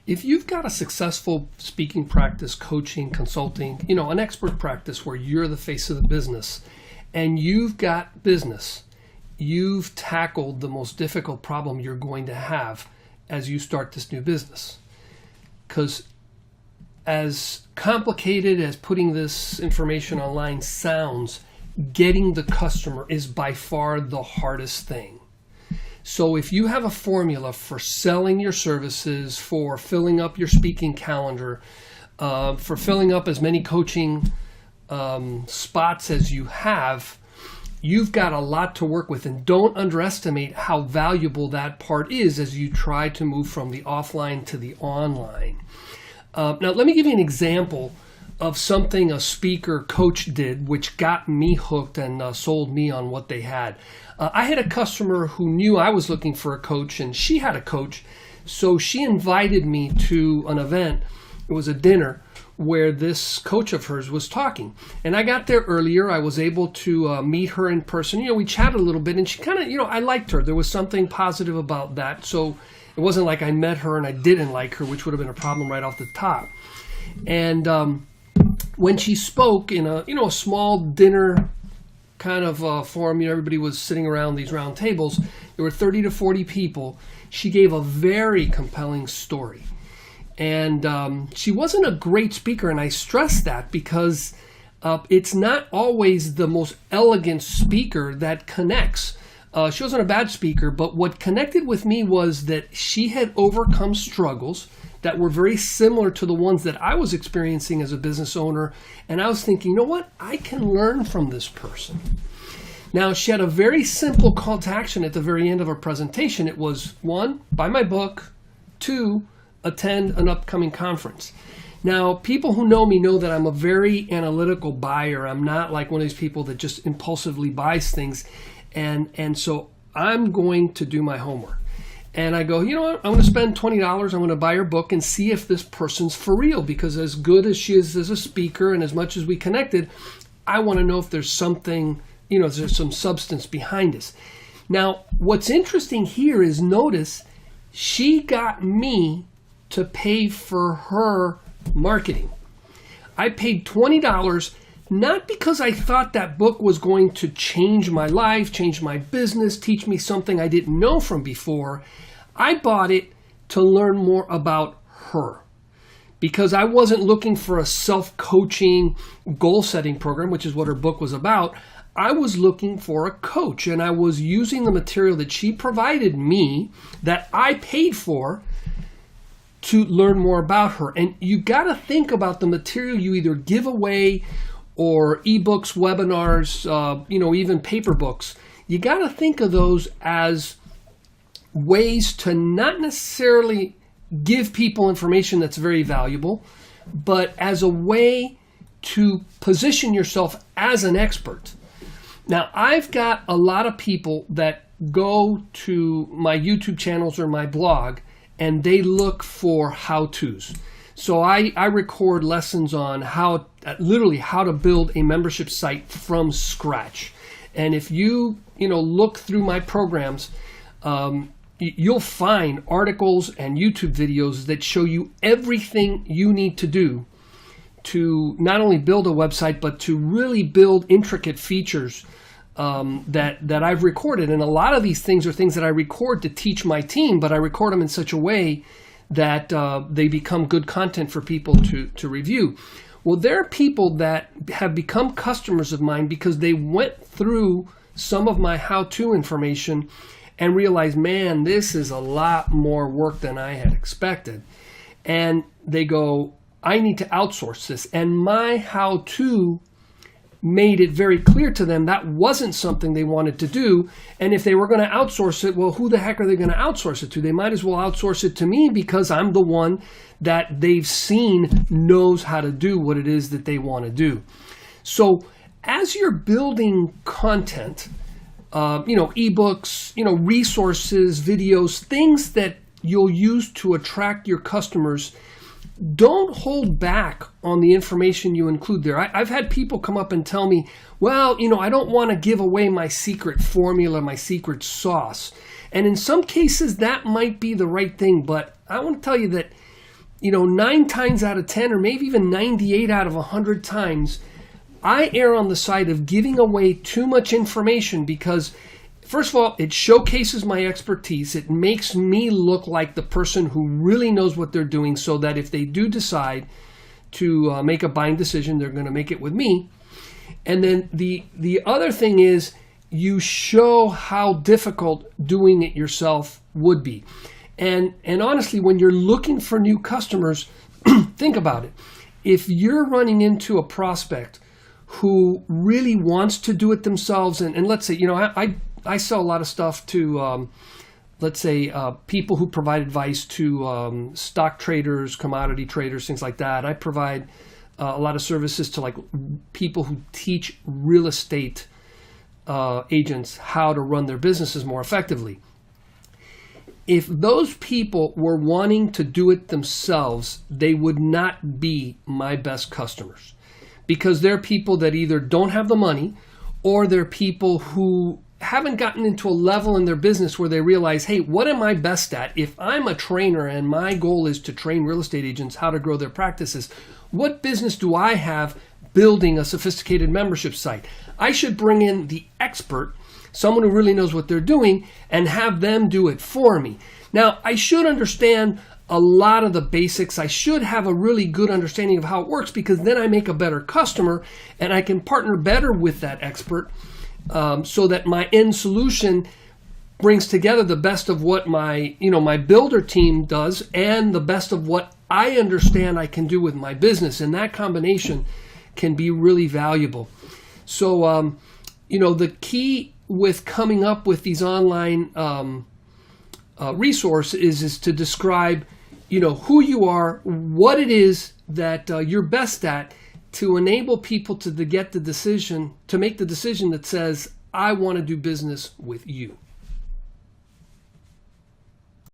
If you've got a successful speaking practice, coaching, consulting, an expert practice where you're the face of the business and you've got business, you've tackled the most difficult problem you're going to have as you start this new business. Because as complicated as putting this information online sounds, getting the customer is by far the hardest thing. So if you have a formula for selling your services, for filling up your speaking calendar, for filling up as many coaching spots as you have, you've got a lot to work with. And don't underestimate how valuable that part is as you try to move from the offline to the online. Now, let me give you an example of something a speaker coach did, which got me hooked and sold me on what they had. I had a customer who knew I was looking for a coach, and she had a coach. So she invited me to an event. It was a dinner where this coach of hers was talking. And I got there earlier. I was able to meet her in person. We chatted a little bit, and she kind of, I liked her. There was something positive about that. So it wasn't like I met her and I didn't like her, which would have been a problem right off the top. And when she spoke in a small dinner kind of forum, everybody was sitting around these round tables. There were 30 to 40 people. She gave a very compelling story. And she wasn't a great speaker, and I stress that because it's not always the most elegant speaker that connects. She wasn't a bad speaker, but what connected with me was that she had overcome struggles that were very similar to the ones that I was experiencing as a business owner. And I was thinking, what? I can learn from this person. Now, she had a very simple call to action at the very end of her presentation. It was 1, buy my book, 2, attend an upcoming conference. Now, people who know me know that I'm a very analytical buyer. I'm not like one of these people that just impulsively buys things. And so I'm going to do my homework. And I go, what? I'm going to spend $20. I'm going to buy her book and see if this person's for real. Because as good as she is as a speaker and as much as we connected, I want to know if there's something, there's some substance behind this. Now, what's interesting here is notice she got me to pay for her marketing. I paid $20, not because I thought that book was going to change my life, change my business, teach me something I didn't know from before. I bought it to learn more about her because I wasn't looking for a self-coaching goal-setting program, which is what her book was about. I was looking for a coach, and I was using the material that she provided me that I paid for to learn more about her. And you got to think about the material you either give away or ebooks, webinars, even paper books. You got to think of those as ways to not necessarily give people information that's very valuable, but as a way to position yourself as an expert. Now, I've got a lot of people that go to my YouTube channels or my blog, and they look for how-tos. So I record lessons on literally how to build a membership site from scratch. And if you look through my programs, you'll find articles and YouTube videos that show you everything you need to do to not only build a website, but to really build intricate features that I've recorded. And a lot of these things are things that I record to teach my team, but I record them in such a way that they become good content for people to review. Well, there are people that have become customers of mine because they went through some of my how-to information and realized, man, this is a lot more work than I had expected. And they go, I need to outsource this. And my how-to made it very clear to them that wasn't something they wanted to do. And if they were going to outsource it, well, who the heck are they going to outsource it to? They might as well outsource it to me because I'm the one that they've seen knows how to do what it is that they want to do. So as you're building content, ebooks, resources, videos, things that you'll use to attract your customers, don't hold back on the information you include there. I've had people come up and tell me, well, I don't want to give away my secret formula, my secret sauce. And in some cases, that might be the right thing. But I want to tell you that 9 times out of 10, or maybe even 98 out of 100 times, I err on the side of giving away too much information because, first of all, it showcases my expertise. It makes me look like the person who really knows what they're doing, so that if they do decide to make a buying decision, they're going to make it with me. And then the other thing is, you show how difficult doing it yourself would be. And honestly, when you're looking for new customers, think about it. If you're running into a prospect who really wants to do it themselves, and let's say, I sell a lot of stuff to, let's say, people who provide advice to stock traders, commodity traders, things like that. I provide a lot of services to like people who teach real estate agents how to run their businesses more effectively. If those people were wanting to do it themselves, they would not be my best customers, because they're people that either don't have the money, or they're people who haven't gotten into a level in their business where they realize, hey, what am I best at? If I'm a trainer and my goal is to train real estate agents how to grow their practices, what business do I have building a sophisticated membership site? I should bring in the expert, someone who really knows what they're doing, and have them do it for me. Now, I should understand a lot of the basics. I should have a really good understanding of how it works, because then I make a better customer and I can partner better with that expert, so that my end solution brings together the best of what my builder team does and the best of what I understand I can do with my business. And that combination can be really valuable. So, the key with coming up with these online resources is to describe, who you are, what it is that you're best at, to enable people to make the decision that says, I want to do business with you.